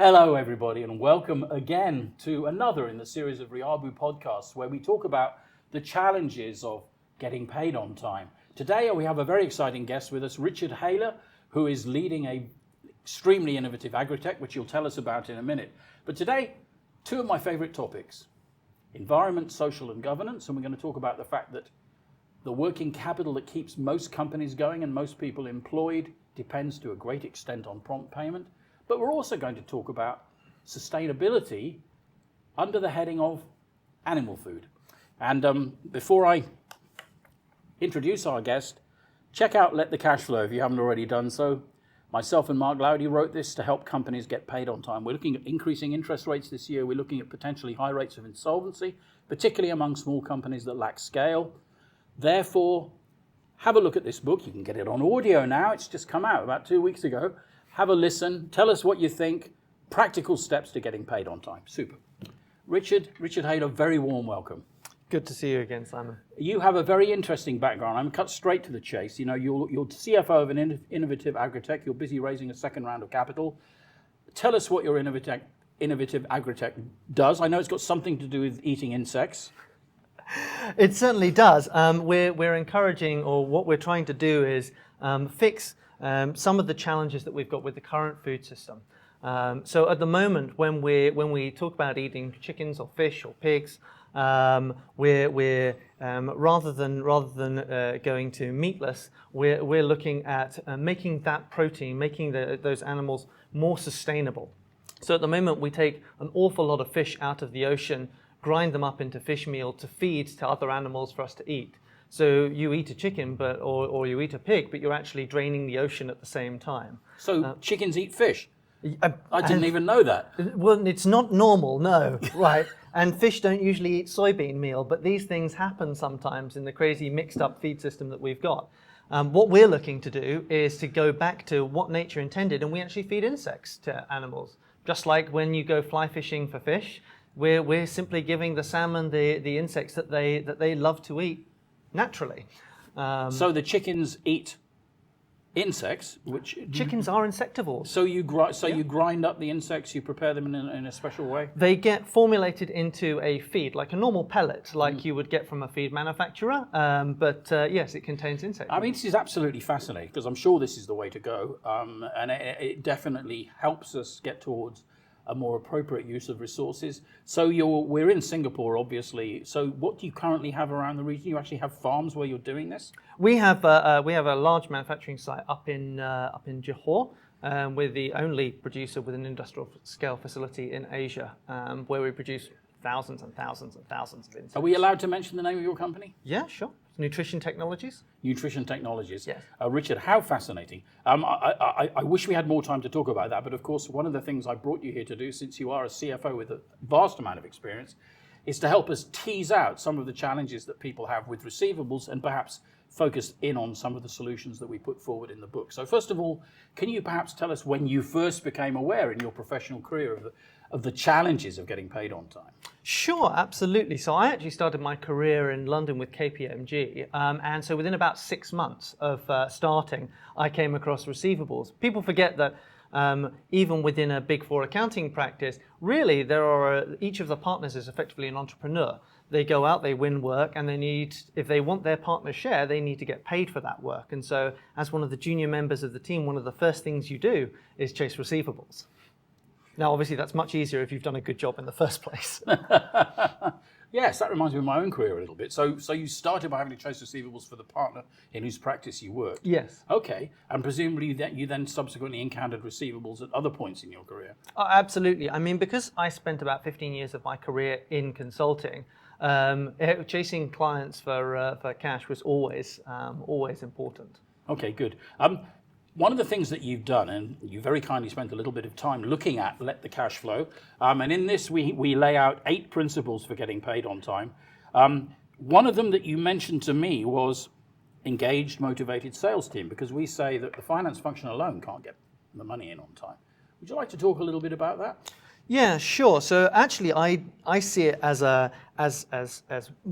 Hello, everybody, and welcome again to another in the series of RIABU podcasts where we talk about the challenges of getting paid on time. Today, we have a very exciting guest with us, Richard Hayler, who is leading a extremely innovative agritech, which you'll tell us about in a minute. But today, two of my favorite topics, environment, social, and governance, and we're going to talk about the fact that the working capital that keeps most companies going and most people employed depends to a great extent on prompt payment. But we're also going to talk about sustainability under the heading of animal food. And before I introduce our guest, check out Let the Cash Flow if you haven't already done so. Myself and Mark Lowdy wrote this to help companies get paid on time. We're looking at increasing interest rates this year. We're looking at potentially high rates of insolvency, particularly among small companies that lack scale. Therefore, have a look at this book. You can get it on audio now. It's just come out about 2 weeks ago. Have a listen. Tell us what you think. Practical steps to getting paid on time. Super. Richard Hayler, very warm welcome. Good to see you again, Simon. You have a very interesting background. I'm cut straight to the chase. You know, you're CFO of an innovative agritech. You're busy raising a second round of capital. Tell us what your innovative agritech does. I know it's got something to do with eating insects. It certainly does. We're encouraging, or what we're trying to do is fix some of the challenges that we've got with the current food system. So at the moment, when we talk about eating chickens or fish or pigs, we're rather than going to meatless, we're looking at making that protein, making those animals more sustainable. So at the moment, we take an awful lot of fish out of the ocean, grind them up into fish meal to feed to other animals for us to eat. So you eat a chicken, or you eat a pig, but you're actually draining the ocean at the same time. So chickens eat fish? I didn't even know that. Well, it's not normal, no, right? And fish don't usually eat soybean meal, but these things happen sometimes in the crazy mixed up feed system that we've got. What we're looking to do is to go back to what nature intended, and we actually feed insects to animals. Just like when you go fly fishing for fish, we're simply giving the salmon the insects that they love to eat naturally. So the chickens eat insects, which chickens are insectivores. So you grind up the insects, you prepare them in a special way. They get formulated into a feed, like a normal pellet, like you would get from a feed manufacturer. But yes, it contains insects. I mean, this is absolutely fascinating because I'm sure this is the way to go, and it definitely helps us get towards a more appropriate use of resources. So we're in Singapore, obviously. So what do you currently have around the region? You actually have farms where you're doing this? We have a large manufacturing site up in Johor. We're the only producer with an industrial scale facility in Asia, where we produce thousands and thousands and thousands of insects. Are we allowed to mention the name of your company? Yeah, sure. Nutrition Technologies. Nutrition Technologies. Yes. Richard, how fascinating. I wish we had more time to talk about that, but of course, one of the things I brought you here to do, since you are a CFO with a vast amount of experience, is to help us tease out some of the challenges that people have with receivables and perhaps focus in on some of the solutions that we put forward in the book. So first of all, can you perhaps tell us when you first became aware in your professional career of the challenges of getting paid on time? Sure, absolutely. So I actually started my career in London with KPMG, and so within about 6 months of starting, I came across receivables. People forget that even within a Big Four accounting practice, really each of the partners is effectively an entrepreneur. They go out, they win work, and if they want their partner's share, they need to get paid for that work. And so as one of the junior members of the team, one of the first things you do is chase receivables. Now, obviously, that's much easier if you've done a good job in the first place. Yes, that reminds me of my own career a little bit. So you started by having to chase receivables for the partner in whose practice you worked. Yes. Okay, and presumably you then subsequently encountered receivables at other points in your career. Oh, absolutely. I mean, because I spent about 15 years of my career in consulting, chasing clients for cash was always important. Okay, good. One of the things that you've done, and you very kindly spent a little bit of time looking at Let the Cash Flow, and in this we lay out 8 principles for getting paid on time. One of them that you mentioned to me was engaged, motivated sales team, because we say that the finance function alone can't get the money in on time. Would you like to talk a little bit about that? Yeah, sure. So actually, I see it as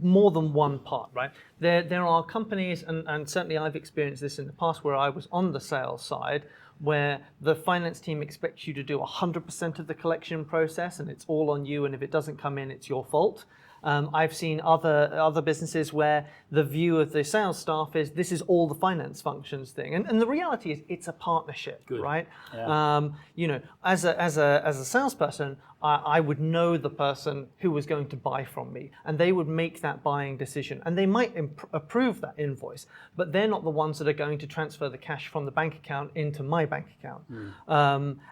more than one part, right? There are companies, and certainly I've experienced this in the past, where I was on the sales side, where the finance team expects you to do 100% of the collection process and it's all on you, and if it doesn't come in, it's your fault. I've seen other businesses where the view of the sales staff is this is all the finance functions thing, and the reality is it's a partnership. Good. Right? Yeah. As a salesperson, I would know the person who was going to buy from me, and they would make that buying decision, and they might approve that invoice, but they're not the ones that are going to transfer the cash from the bank account into my bank account.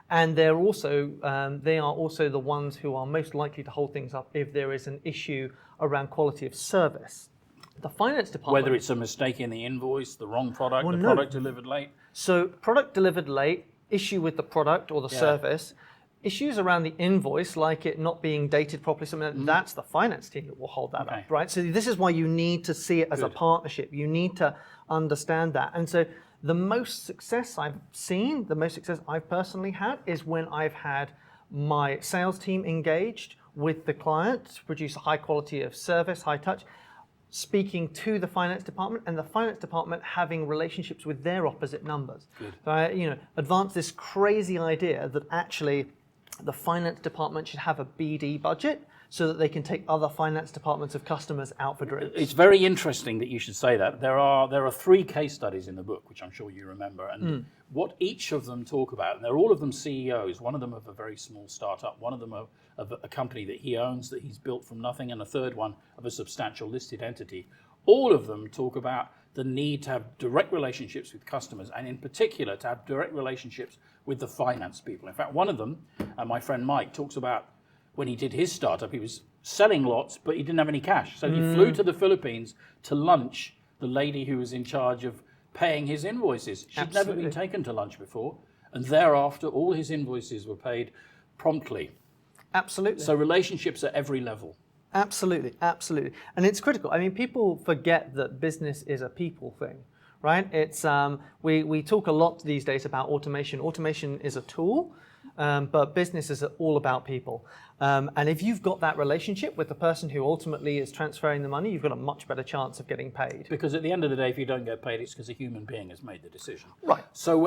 And they are also the ones who are most likely to hold things up if there is an issue around quality of service. The finance department, whether it's a mistake in the invoice, the wrong product, product delivered late. So product delivered late, issue with the product or the service. Issues around the invoice, like it not being dated properly, that's the finance team that will hold that up, right? So this is why you need to see it as a partnership. You need to understand that. And so the most success I've seen, the most success I've personally had is when I've had my sales team engaged with the client to produce a high quality of service, high touch, speaking to the finance department, and the finance department having relationships with their opposite numbers. Good. So I, advance this crazy idea that actually the finance department should have a BD budget so that they can take other finance departments of customers out for drinks. It's very interesting that you should say that. There are 3 case studies in the book, which I'm sure you remember, and what each of them talk about, and they're all of them CEOs, one of them of a very small startup, one of them of a company that he owns, that he's built from nothing, and a third one of a substantial listed entity. All of them talk about the need to have direct relationships with customers, and in particular to have direct relationships with the finance people. In fact, one of them, my friend Mike, talks about when he did his startup, he was selling lots, but he didn't have any cash. So he flew to the Philippines to lunch the lady who was in charge of paying his invoices. She'd never been taken to lunch before, and thereafter all his invoices were paid promptly. Absolutely. So relationships at every level. Absolutely, absolutely. And it's critical. I mean, people forget that business is a people thing, right? It's we talk a lot these days about automation. Automation is a tool, but business is all about people. And if you've got that relationship with the person who ultimately is transferring the money, you've got a much better chance of getting paid. Because at the end of the day, if you don't get paid, it's because a human being has made the decision. Right. So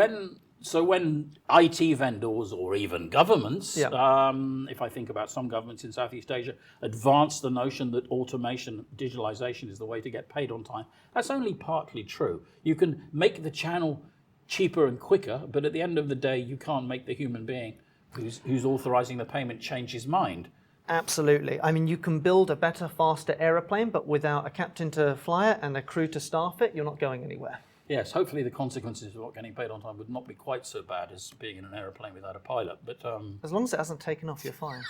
when IT vendors or even governments, if I think about some governments in Southeast Asia, advance the notion that automation, digitalization is the way to get paid on time, that's only partly true. You can make the channel cheaper and quicker, but at the end of the day, you can't make the human being who's authorizing the payment change his mind. Absolutely. I mean, you can build a better, faster aeroplane, but without a captain to fly it and a crew to staff it, you're not going anywhere. Yes, hopefully the consequences of not getting paid on time would not be quite so bad as being in an aeroplane without a pilot. But as long as it hasn't taken off, you're fine.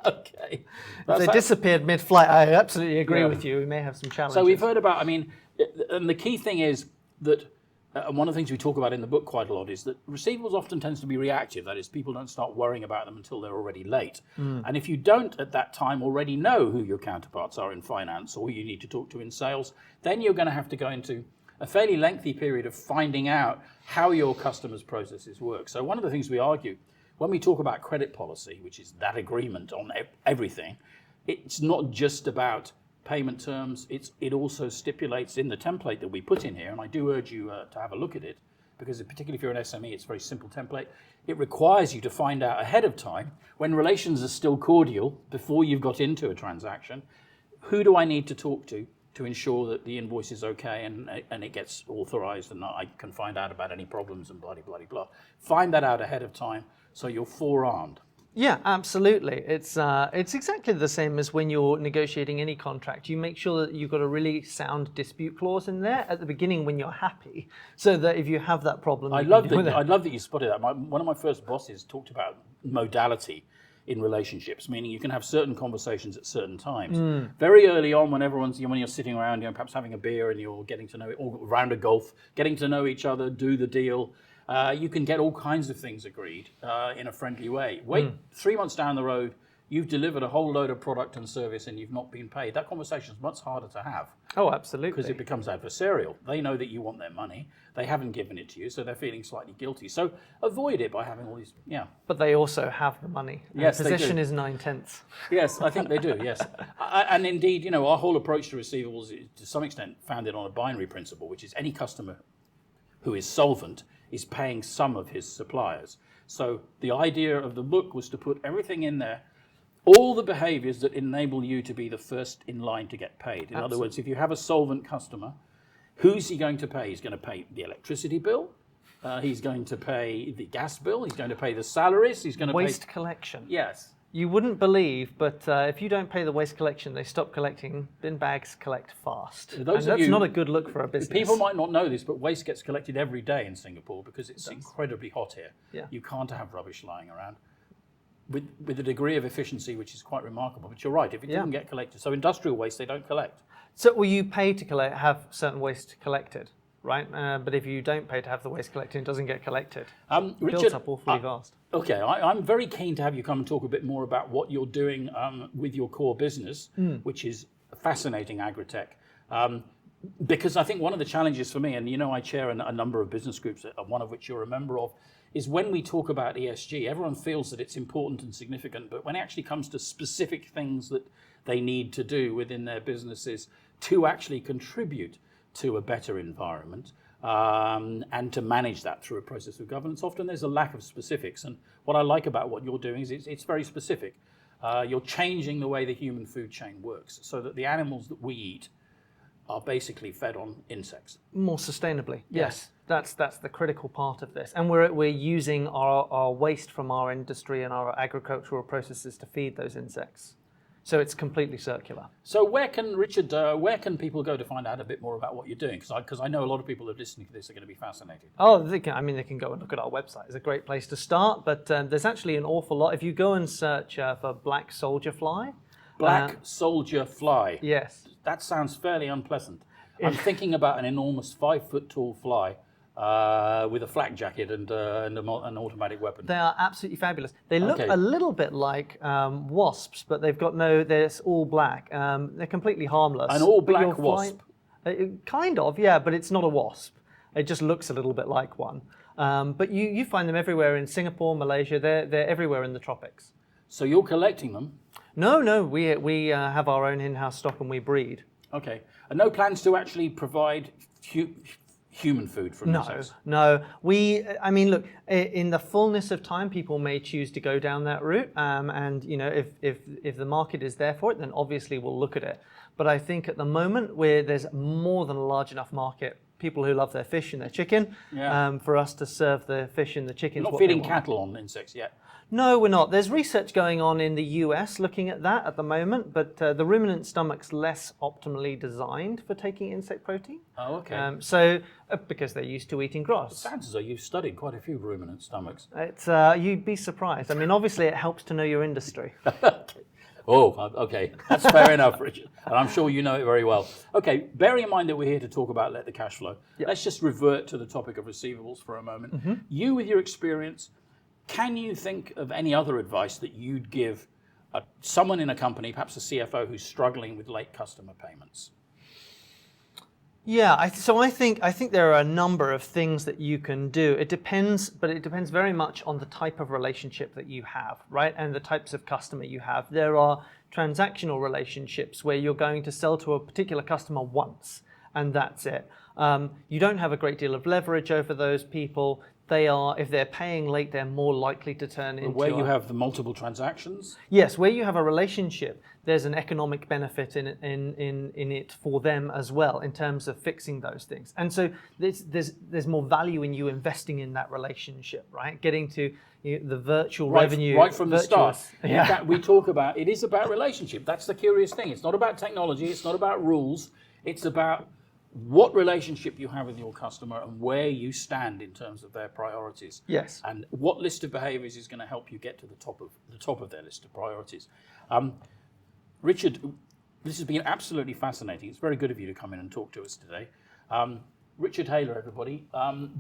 Okay. If they disappeared mid-flight, I absolutely agree with you. We may have some challenges. So we've heard about, and the key thing is that, and one of the things we talk about in the book quite a lot is that receivables often tends to be reactive. That is, people don't start worrying about them until they're already late. And if you don't at that time already know who your counterparts are in finance or who you need to talk to in sales, then you're going to have to go into a fairly lengthy period of finding out how your customers' processes work. So one of the things we argue when we talk about credit policy, which is that agreement on everything, it's not just about payment terms, it also stipulates in the template that we put in here, and I do urge you to have a look at it, because particularly if you're an SME, it's a very simple template. It requires you to find out ahead of time, when relations are still cordial, before you've got into a transaction, who do I need to talk to ensure that the invoice is okay and it gets authorized and I can find out about any problems and blah, blah, blah. Find that out ahead of time so you're forearmed. Yeah, absolutely. It's exactly the same as when you're negotiating any contract. You make sure that you've got a really sound dispute clause in there at the beginning when you're happy, so that if you have that problem, I love that you spotted that. One of my first bosses talked about modality in relationships, meaning you can have certain conversations at certain times. Very early on, when you're sitting around, perhaps having a beer and you're getting to know it, or around a golf, getting to know each other, do the deal. You can get all kinds of things agreed in a friendly way. Wait 3 months down the road, you've delivered a whole load of product and service and you've not been paid. That conversation is much harder to have. Oh, absolutely. Because it becomes adversarial. They know that you want their money. They haven't given it to you, so they're feeling slightly guilty. So avoid it by having all these, But they also have the money. Yes, possession is 9/10. Yes, I think they do, yes. And indeed, our whole approach to receivables is to some extent founded on a binary principle, which is any customer who is solvent is paying some of his suppliers. So the idea of the book was to put everything in there, all the behaviors that enable you to be the first in line to get paid. In other words, if you have a solvent customer, who's he going to pay? He's going to pay the electricity bill. He's going to pay the gas bill. He's going to pay the salaries. He's going to waste collection. Yes. You wouldn't believe, but if you don't pay the waste collection, they stop collecting. Bin bags collect fast. And that's not a good look for a business. People might not know this, but waste gets collected every day in Singapore because it's incredibly hot here. Yeah. You can't have rubbish lying around with a degree of efficiency which is quite remarkable. But you're right, if it didn't get collected. So industrial waste, they don't collect. So will you pay to have certain waste collected? Right, but if you don't pay to have the waste collected, it doesn't get collected. Richard, builds up awfully fast. Okay, I'm very keen to have you come and talk a bit more about what you're doing with your core business, which is fascinating agritech. Because I think one of the challenges for me, and you know I chair a number of business groups, one of which you're a member of, is when we talk about ESG, everyone feels that it's important and significant, but when it actually comes to specific things that they need to do within their businesses to actually contribute to a better environment and to manage that through a process of governance. Often there's a lack of specifics, and what I like about what you're doing is it's very specific. You're changing the way the human food chain works so that the animals that we eat are basically fed on insects. More sustainably, yes. That's the critical part of this. And we're using our waste from our industry and our agricultural processes to feed those insects. So it's completely circular. So where can people go to find out a bit more about what you're doing? Because I know a lot of people that are listening to this are going to be fascinated. Oh, they can go and look at our website. It's a great place to start. But there's actually an awful lot. If you go and search for black soldier fly. Black soldier fly. Yes. That sounds fairly unpleasant. I'm thinking about an enormous 5-foot tall fly with a flak jacket and an automatic weapon. They are absolutely fabulous. They look a little bit like wasps, but they're all black. They're completely harmless. An all black wasp? Kind of, yeah, but it's not a wasp. It just looks a little bit like one. But you find them everywhere in Singapore, Malaysia. They're everywhere in the tropics. So you're collecting them? No, we have our own in-house stock and we breed. Okay. And no plans to actually provide human food from insects? No. Look, in the fullness of time, people may choose to go down that route. And if the market is there for it, then obviously we'll look at it. But I think at the moment, there's more than a large enough market. People who love their fish and their chicken, for us to serve the fish and the chickens. You're not feeding cattle on insects yet? No, we're not. There's research going on in the US looking at that at the moment, but the ruminant stomach's less optimally designed for taking insect protein. Oh, okay. Because they're used to eating grass. It sounds as though you've studied quite a few ruminant stomachs. You'd be surprised. Obviously it helps to know your industry. Okay. Oh, okay. That's fair enough, Richard. And I'm sure you know it very well. Okay, bearing in mind that we're here to talk about let the cash flow, let's just revert to the topic of receivables for a moment. Mm-hmm. You, with your experience, can you think of any other advice that you'd give someone in a company, perhaps a CFO, who's struggling with late customer payments? Yeah, I think there are a number of things that you can do. It depends very much on the type of relationship that you have, right? And the types of customer you have. There are transactional relationships where you're going to sell to a particular customer once, and that's it. You don't have a great deal of leverage over those people. If they're paying late, they're more likely to turn into... Where you have the multiple transactions? Yes, where you have a relationship, there's an economic benefit in it for them as well, in terms of fixing those things. And so there's more value in you investing in that relationship, right? Getting to the virtual revenue. Right from the start. Yeah. We talk about, it is about relationship. That's the curious thing. It's not about technology. It's not about rules. It's about what relationship you have with your customer and where you stand in terms of their priorities. Yes. And what list of behaviors is going to help you get to the top of their list of priorities. Richard, this has been absolutely fascinating. It's very good of you to come in and talk to us today. Richard Hayler, everybody.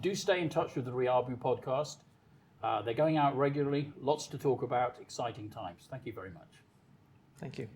Do stay in touch with the RIABU podcast. They're going out regularly. Lots to talk about. Exciting times. Thank you very much. Thank you.